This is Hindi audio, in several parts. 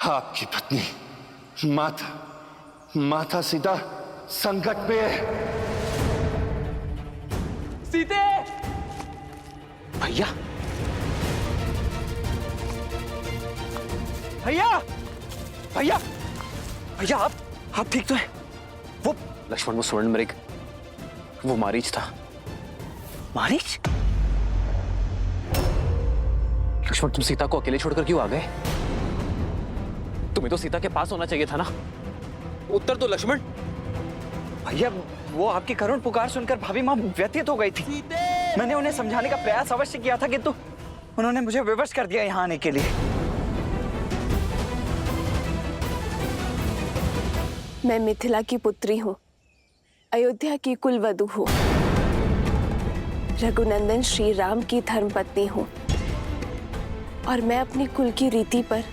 आपकी पत्नी माता सीता संकट में है। सीते! भैया भैया! भैया! भैया आप ठीक तो है? वो लक्ष्मण, वो स्वर्ण मृग, वो मारीच था। मारीच? लक्ष्मण, तुम सीता को अकेले छोड़कर क्यों आ गए? तुम्हें तो सीता के पास होना चाहिए था ना। उत्तर दो लक्ष्मण। भैया वो आपकी करुण पुकार सुनकर भाभी माँ व्यथित हो गई थी। मैंने उन्हें समझाने का प्रयास अवश्य किया था, किंतु उन्होंने मुझे विवश कर दिया यहाँ आने के लिए। मैं मिथिला की पुत्री हूँ, अयोध्या की कुलवधू हूँ, रघुनंदन श्री राम की धर्मपत्नी हूँ और मैं अपनी कुल की रीति पर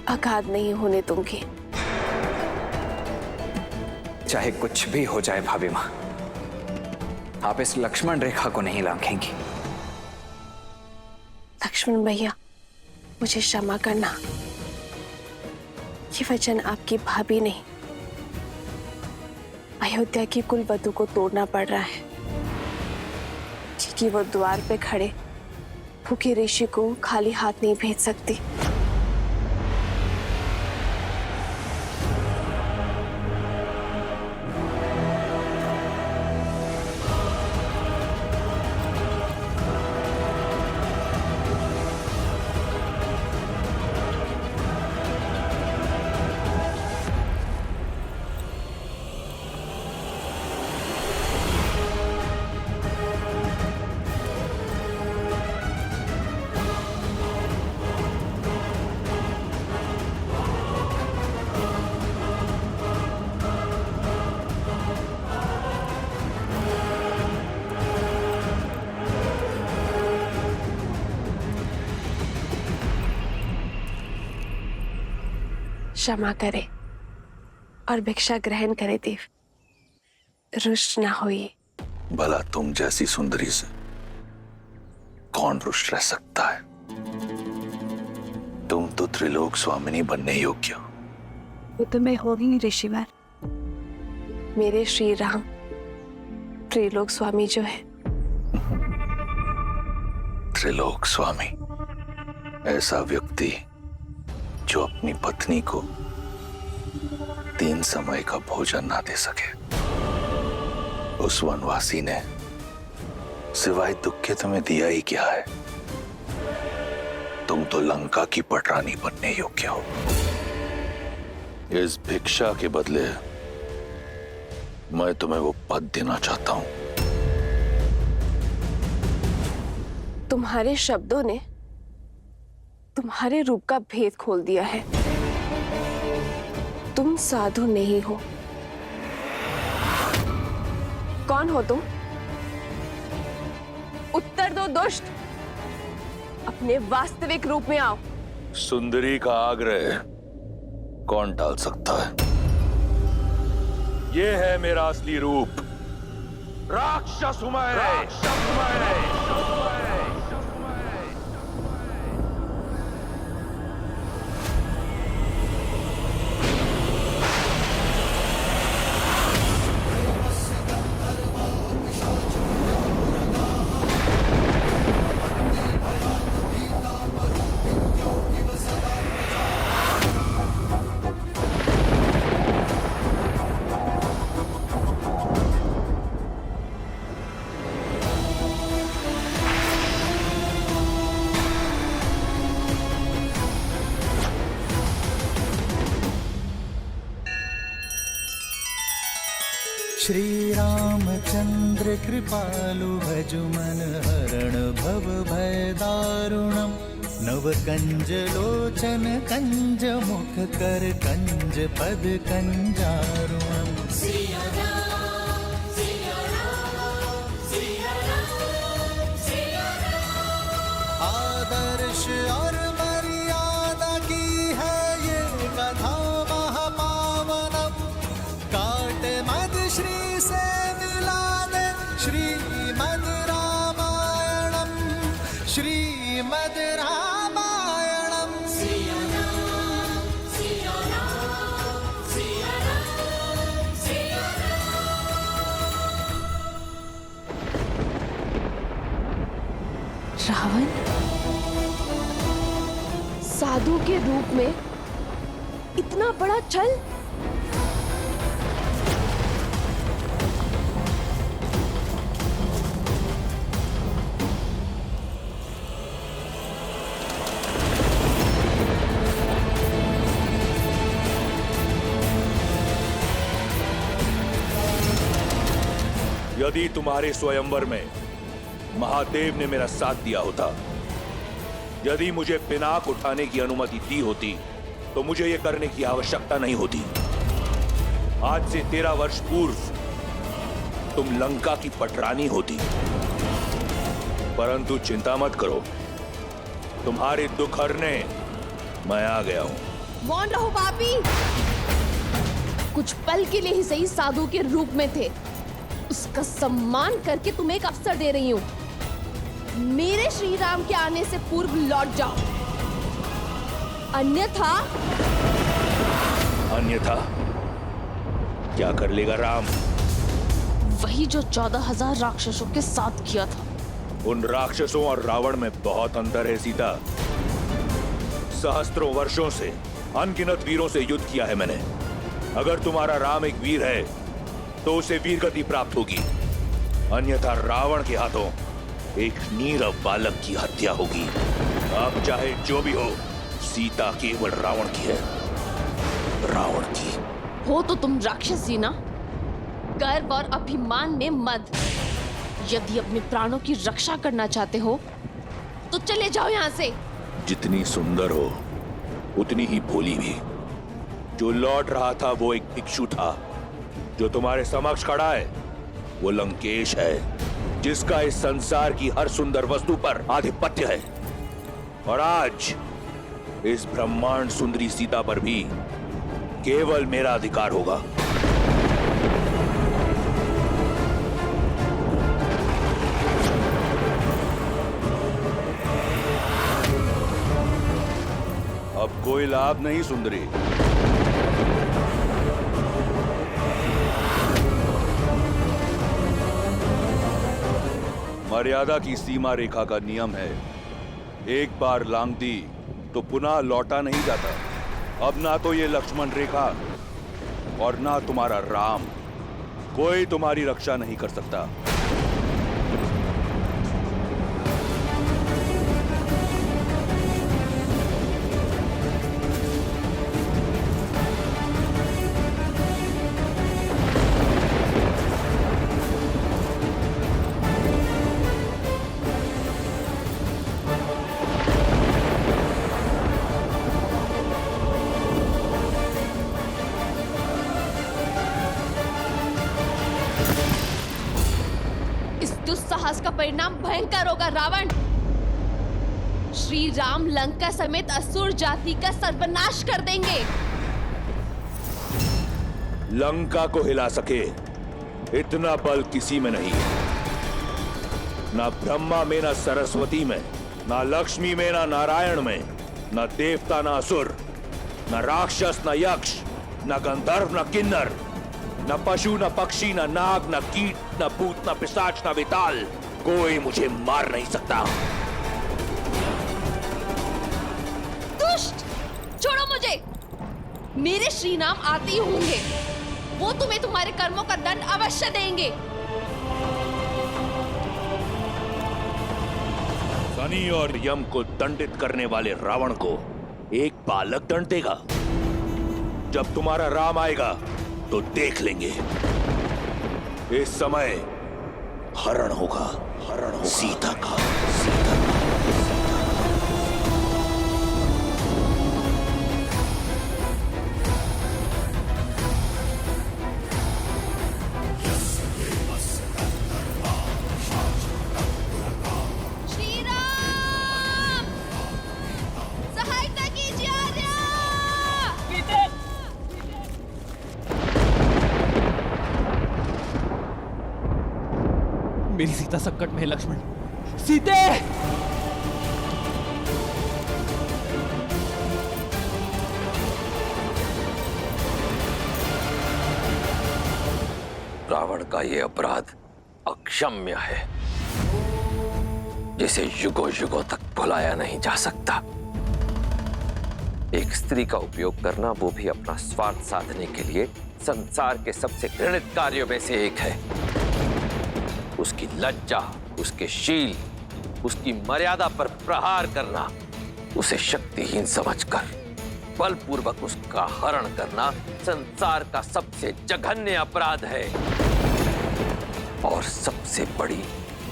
आघात नहीं होने दूंगी। चाहे कुछ भी हो जाए भाभी माँ, आप इस लक्ष्मण रेखा को नहीं लांघेंगी। लक्ष्मण भैया, मुझे क्षमा करना। ये वचन आपकी भाभी नहीं, अयोध्या की कुलवधू को तोड़ना पड़ रहा है, क्योंकि वो द्वार पे खड़े भूखे ऋषि को खाली हाथ नहीं भेज सकती। क्षमा करे और भिक्षा ग्रहण करे देव, रुष्ट ना होइए। भला तुम जैसी सुंदरी से कौन रुष्ट रह सकता है? तुम तो त्रिलोक स्वामिनी बनने योग्य हो। वो तो मैं हो ही ऋषिवर। मेरे श्री राम त्रिलोक स्वामी जो है। त्रिलोक स्वामी ऐसा व्यक्ति जो अपनी पत्नी को 3 समय का भोजन ना दे सके। उस वनवासी ने सिवाय दुख के तुम्हें दिया ही क्या है? तुम तो लंका की पटरानी बनने योग्य हो। इस भिक्षा के बदले मैं तुम्हें वो पद देना चाहता हूं। तुम्हारे शब्दों ने तुम्हारे रूप का भेद खोल दिया है। तुम साधु नहीं हो। कौन हो तुम? उत्तर दो दुष्ट, अपने वास्तविक रूप में आओ। सुंदरी का आग्रह कौन टाल सकता है? ये है मेरा असली रूप। राक्षस हूं मैं। राक्षस हूं मैं। श्री रामचंद्र कृपालु भजु मन हरण भव भय दारुणम। नव कंज लोचन कंज मुख कर कंज पद कंजारुणम। आदर्श और मर्यादा की है ये कथा महापावनम। काट मद श्री से मिला दे श्रीमद् रामायणम। श्रीमद् रामायणम। रावण साधु के रूप में इतना बड़ा छल? यदि तुम्हारे स्वयंवर में महादेव ने मेरा साथ दिया होता, यदि मुझे पिनाक उठाने की अनुमति दी होती, तो मुझे यह करने की आवश्यकता नहीं होती। आज से 13 वर्ष पूर्व तुम लंका की पटरानी होती। परंतु चिंता मत करो, तुम्हारे दुख हरने मैं आ गया हूं। मौन रहो पापी। कुछ पल के लिए ही सही साधु के रूप में थे, उसका सम्मान करके तुम्हें एक अवसर दे रही हूँ। मेरे श्री राम के आने से पूर्व लौट जाओ, अन्यथा क्या कर लेगा राम? वही जो 14,000 राक्षसों के साथ किया था। उन राक्षसों और रावण में बहुत अंतर है सीता। सहस्त्रों वर्षों से अनगिनत वीरों से युद्ध किया है मैंने। अगर तुम्हारा राम एक वीर है तो उसे वीरगति प्राप्त होगी, अन्यथा रावण के हाथों एक नीरव बालक की हत्या होगी। अब चाहे जो भी हो, सीता केवल रावण की है, रावण की। हो तो तुम राक्षसी ना, गर्व और अभिमान में मद। यदि अपने प्राणों की रक्षा करना चाहते हो तो चले जाओ यहाँ से। जितनी सुंदर हो उतनी ही भोली भी। जो लौट रहा था वो एक भिक्षु था, जो तुम्हारे समक्ष खड़ा है वो लंकेश है, जिसका इस संसार की हर सुंदर वस्तु पर आधिपत्य है। और आज इस ब्रह्मांड सुंदरी सीता पर भी केवल मेरा अधिकार होगा। अब कोई लाभ नहीं सुंदरी। मर्यादा की सीमा रेखा का नियम है, एक बार लांघ दी तो पुनः लौटा नहीं जाता। अब ना तो ये लक्ष्मण रेखा और ना तुम्हारा राम, कोई तुम्हारी रक्षा नहीं कर सकता। दुस्साहस का परिणाम भयंकर होगा रावण। श्री राम लंका समेत असुर जाति का सर्वनाश कर देंगे। लंका को हिला सके इतना बल किसी में नहीं, ना ब्रह्मा में, ना सरस्वती में, ना लक्ष्मी में, ना नारायण में, ना देवता, ना असुर, ना राक्षस, ना यक्ष, ना गंधर्व, ना किन्नर, न पशु, न पक्षी, न नाग, न कीट, न भूत, न पिशाच, न विताल, कोई मुझे मार नहीं सकता। दुष्ट, छोड़ो मुझे। मेरे श्री राम आते ही होंगे, वो तुम्हें तुम्हारे कर्मों का दंड अवश्य देंगे। शनि और यम को दंडित करने वाले रावण को एक बालक दंड देगा। जब तुम्हारा राम आएगा तो देख लेंगे। इस समय हरण होगा सीता का। श्री राम, सहायता कीजिए आर्या। मेरी सीता संकट में है लक्ष्मण। सीते! रावण का ये अपराध अक्षम्य है। जिसे युगों युगों तक भुलाया नहीं जा सकता। एक स्त्री का उपयोग करना, वो भी अपना स्वार्थ साधने के लिए, संसार के सबसे घृणित कार्यों में से एक है। उसकी लज्जा, उसके शील, उसकी मर्यादा पर प्रहार करना, उसे शक्तिहीन समझकर बलपूर्वक उसका हरण करना संसार का सबसे जघन्य अपराध है और सबसे बड़ी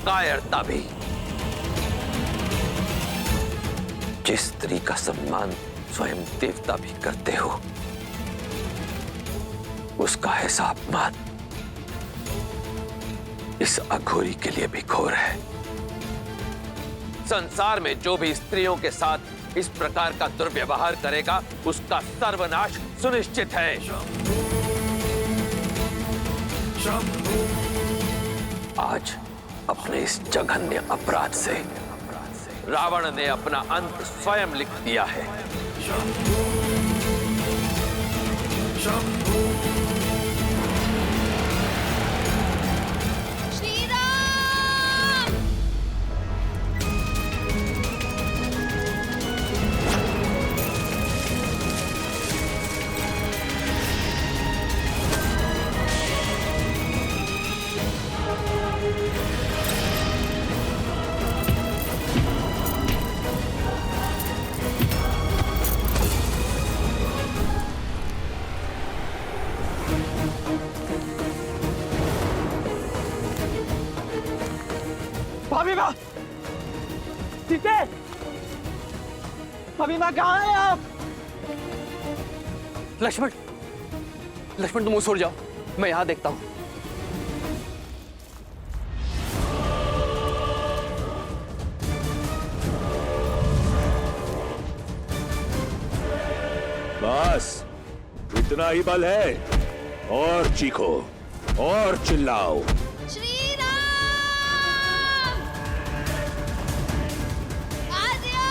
कायरता भी। जिस स्त्री का सम्मान स्वयं देवता भी करते हो, उसका ऐसा अपमान इस अघोरी के लिए भी घोर है। संसार में जो भी स्त्रियों के साथ इस प्रकार का दुर्व्यवहार करेगा, उसका सर्वनाश सुनिश्चित है। आज अपने इस जघन्य अपराध से रावण ने अपना अंत स्वयं लिख दिया है। श्री राम! भाभी माँ, सीते, भाभी माँ कहाँ हैं आप? लक्ष्मण, लक्ष्मण तुम उस ओर जाओ, मैं यहां देखता हूं। बस इतना ही बल है, और चीखो और चिल्लाओ। श्री राम! आर्या!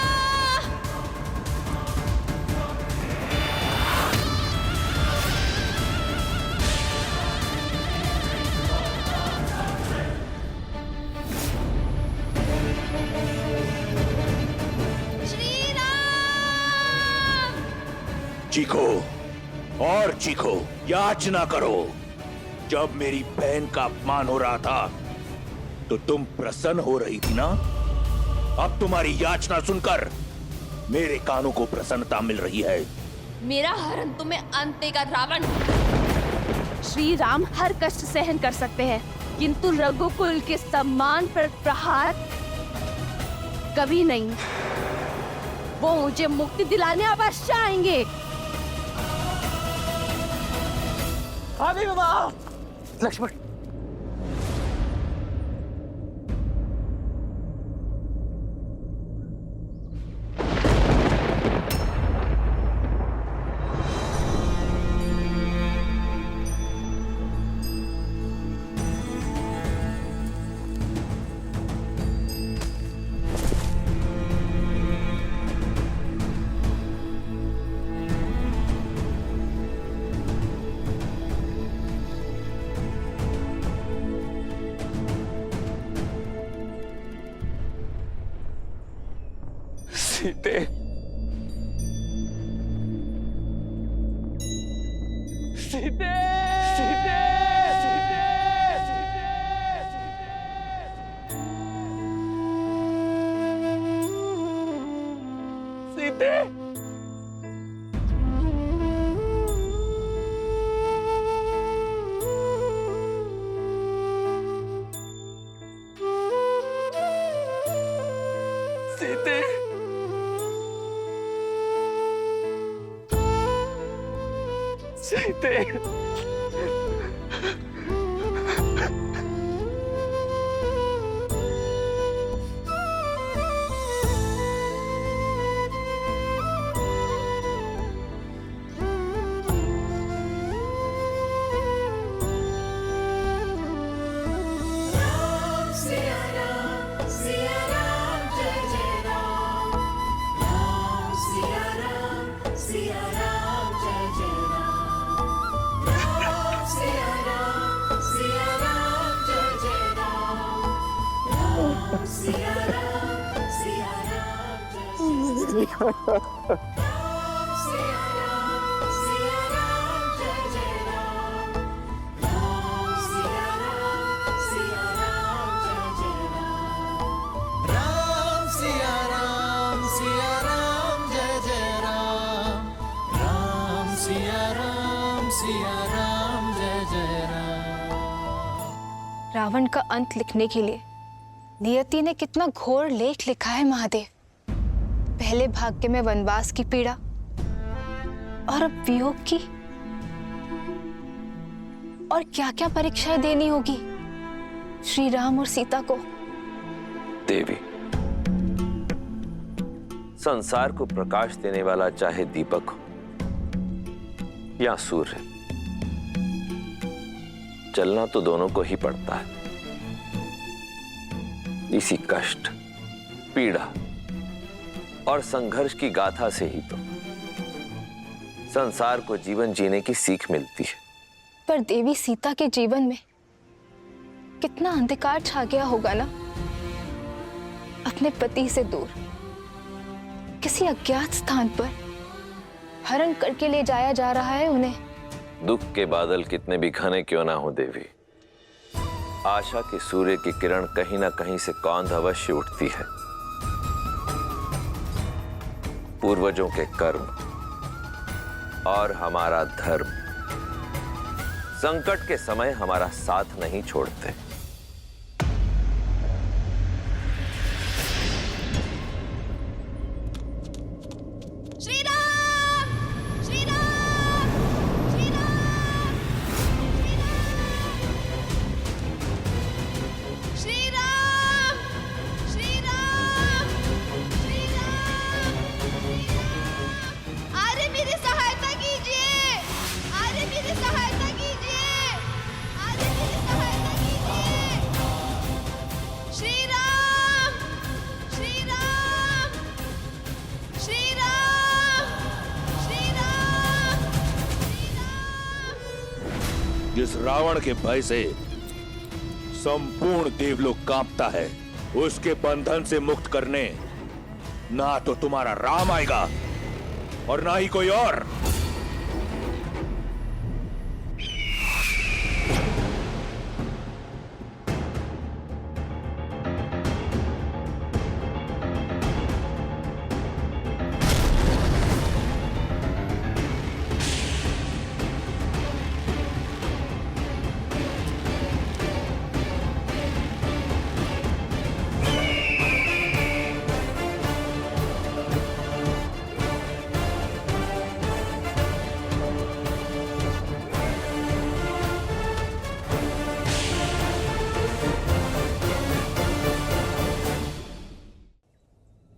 श्री राम! चीखो और चीखो, याचना करो। जब मेरी बहन का अपमान हो रहा था तो तुम प्रसन्न हो रही थी ना? अब तुम्हारी याचना सुनकर मेरे कानों को प्रसन्नता मिल रही है। मेरा हरण तुम्हें अंत देगा रावण। श्री राम हर कष्ट सहन कर सकते हैं, किंतु रघुकुल के सम्मान पर प्रहार कभी नहीं। वो मुझे मुक्ति दिलाने अवश्य आएंगे। भाभी माँ, लक्ष्मण, सीते, सीते, सीते, सीते, सीते। सीते, सीते, Siya Ram, राम सिया राम जय जय राम। राम सिया राम जय जय राम। रावण का अंत लिखने के लिए नियति ने कितना घोर लेख लिखा है महादेव। पहले भाग्य में वनवास की पीड़ा और अब वियोग की, और क्या क्या परीक्षाएं देनी होगी श्री राम और सीता को। देवी, संसार को प्रकाश देने वाला चाहे दीपक हो या सूर्य, चलना तो दोनों को ही पड़ता है। इसी कष्ट, पीड़ा और संघर्ष की गाथा से ही तो संसार को जीवन जीने की सीख मिलती है। पर देवी सीता के जीवन में कितना अंधकार छा गया होगा ना। अपने पति से दूर किसी अज्ञात स्थान पर हरण करके ले जाया जा रहा है उन्हें। दुख के बादल कितने भी घने क्यों ना हो देवी, आशा के सूर्य की किरण कहीं ना कहीं से कौंध अवश्य उठती है। पूर्वजों के कर्म और हमारा धर्म संकट के समय हमारा साथ नहीं छोड़ते। श्री राम, श्री राम, श्री राम, श्री राम, श्री राम, श्री राम, अरे मेरी सहायता कीजिए, अरे मेरी सहायता कीजिए, अरे मेरी सहायता कीजिए। श्री राम, श्री राम, श्री राम, श्री राम, श्री राम। जिस रावण के भय से संपूर्ण देवलोक कांपता है, उसके बंधन से मुक्त करने ना तो तुम्हारा राम आएगा और ना ही कोई और।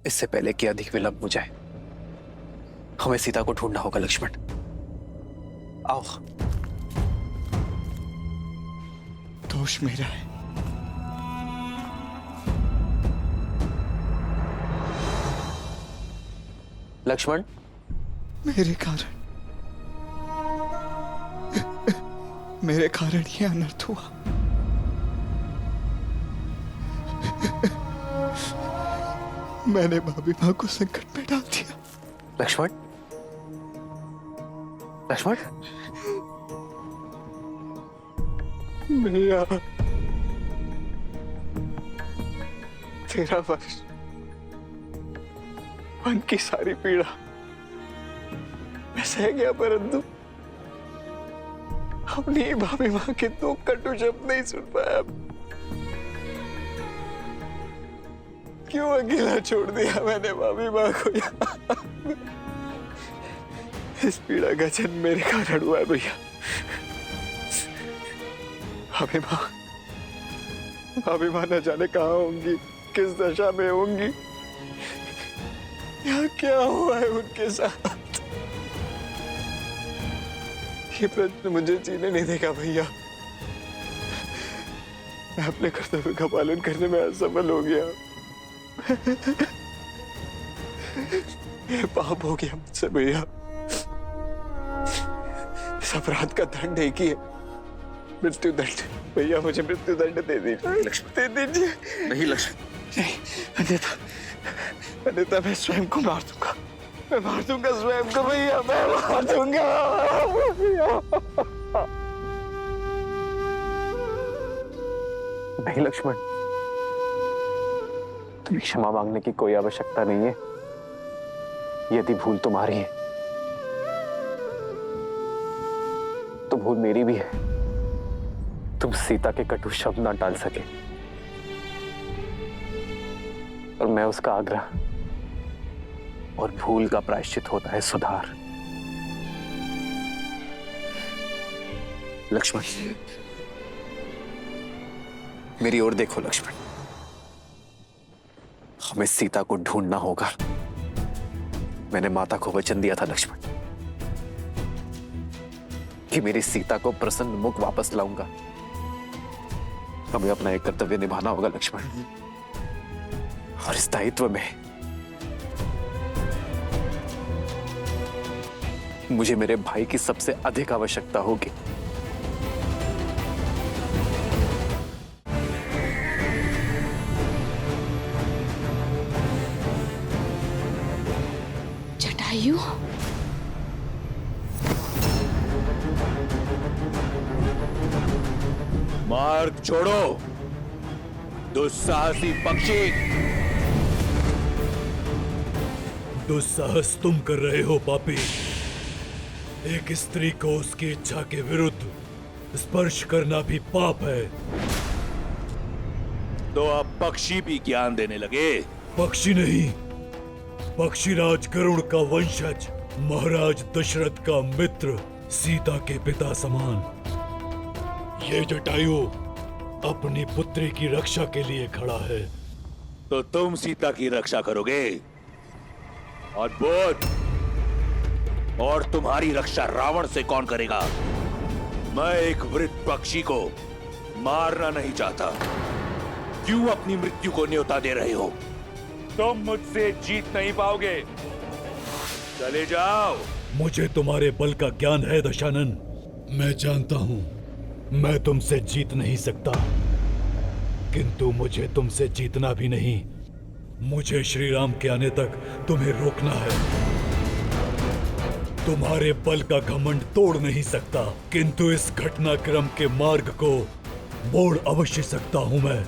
इससे पहले कि अधिक विलंब हो जाए, हमें सीता को ढूंढना होगा। लक्ष्मण, आओ। दोष मेरा है। लक्ष्मण, मेरे कारण ये अनर्थ हुआ। मैंने भाभी माँ को संकट में डाल दिया। लक्ष्मण, लक्ष्मण, भैया, तेरा वर्ष मन की सारी पीड़ा मैं सह गया, परंतु अपनी भाभी माँ के दो कटु शब्द नहीं सुन पाया। क्यों अकेला छोड़ दिया मैंने भाभी माँ को यहाँ? इस पीड़ा का जन्म मेरे कारण हुआ है भैया। भाभी माँ न जाने कहाँ होंगी, किस दशा में होंगी, यहाँ क्या हुआ है उनके साथ। ये प्रश्न मुझे जीने नहीं देगा भैया। मैं अपने कर्तव्य का पालन करने में असफल हो गया। ये पाप हो गया मुझसे भैया। इस अपराध का दंड एक ही है, मृत्यु दंड। भैया मुझे मृत्यु दंड दे दीजिए। दे दीजिए। नहीं लक्ष्मण, नहीं, अन्यथा अनिता, मैं स्वयं को मार दूंगा, मैं मार दूंगा स्वयं को भैया, मैं मार दूंगा। नहीं लक्ष्मण, तुम्हें क्षमा मांगने की कोई आवश्यकता नहीं है। यदि भूल तुम्हारी है तो भूल मेरी भी है। तुम सीता के कटु शब्द ना टाल सके और मैं उसका आग्रह, और भूल का प्रायश्चित होता है सुधार। लक्ष्मण, मेरी ओर देखो लक्ष्मण, हमें सीता को ढूंढना होगा। मैंने माता को वचन दिया था लक्ष्मण कि मेरी सीता को प्रसन्न मुख वापस लाऊंगा। हमें अपना एक कर्तव्य निभाना होगा लक्ष्मण, और इस दायित्व में मुझे मेरे भाई की सबसे अधिक आवश्यकता होगी। जटायु, मार्ग छोड़ो दुस्साहसी पक्षी। दुस्साहस तुम कर रहे हो पापी। एक स्त्री को उसकी इच्छा के विरुद्ध स्पर्श करना भी पाप है। तो अब पक्षी भी ज्ञान देने लगे। पक्षी नहीं, पक्षीराज गरुड़ का वंशज, महाराज दशरथ का मित्र, सीता के पिता समान। ये जटायु अपनी पुत्री की रक्षा के लिए खड़ा है। तो तुम सीता की रक्षा करोगे? अद्भुत। और तुम्हारी रक्षा रावण से कौन करेगा? मैं एक वृद्ध पक्षी को मारना नहीं चाहता। क्यों अपनी मृत्यु को न्योता दे रहे हो? तुम मुझसे जीत नहीं पाओगे। चले जाओ। मुझे तुम्हारे बल का ज्ञान है दशानन। मैं जानता हूं मैं तुमसे जीत नहीं सकता, किंतु मुझे तुमसे जीतना भी नहीं। मुझे श्री राम के आने तक तुम्हें रोकना है। तुम्हारे बल का घमंड तोड़ नहीं सकता, किंतु इस घटनाक्रम के मार्ग को मोड़ अवश्य सकता हूं मैं।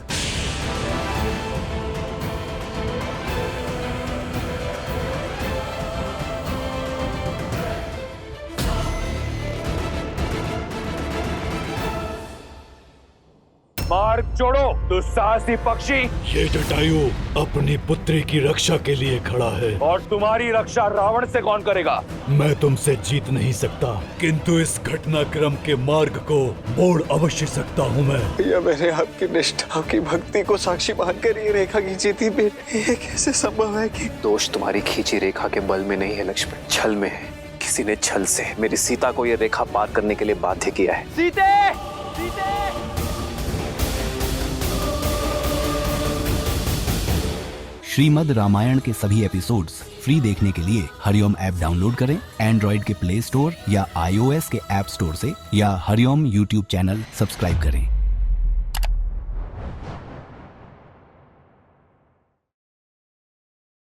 मार्ग छोड़ो दुस्साहसी पक्षी। ये जटायु अपनी पुत्री की रक्षा के लिए खड़ा है। और तुम्हारी रक्षा रावण से कौन करेगा? मैं तुमसे जीत नहीं सकता, किंतु इस घटनाक्रम के मार्ग को मोड़ अवश्य सकता हूँ मैं। भैया, मैंने आपकी निष्ठा की भक्ति को साक्षी मानकर ये रेखा खींची थी। ये कैसे संभव है कि दोष तुम्हारी खींची रेखा के बल में नहीं है लक्ष्मण, छल में है। किसी ने छल से मेरी सीता को यह रेखा पार करने के लिए बाध्य किया है। सीते! सीते! श्रीमद् रामायण के सभी एपिसोड्स फ्री देखने के लिए हरिओम ऐप डाउनलोड करें एंड्रॉइड के प्ले स्टोर या iOS के ऐप स्टोर से, या हरिओम यूट्यूब चैनल सब्सक्राइब करें।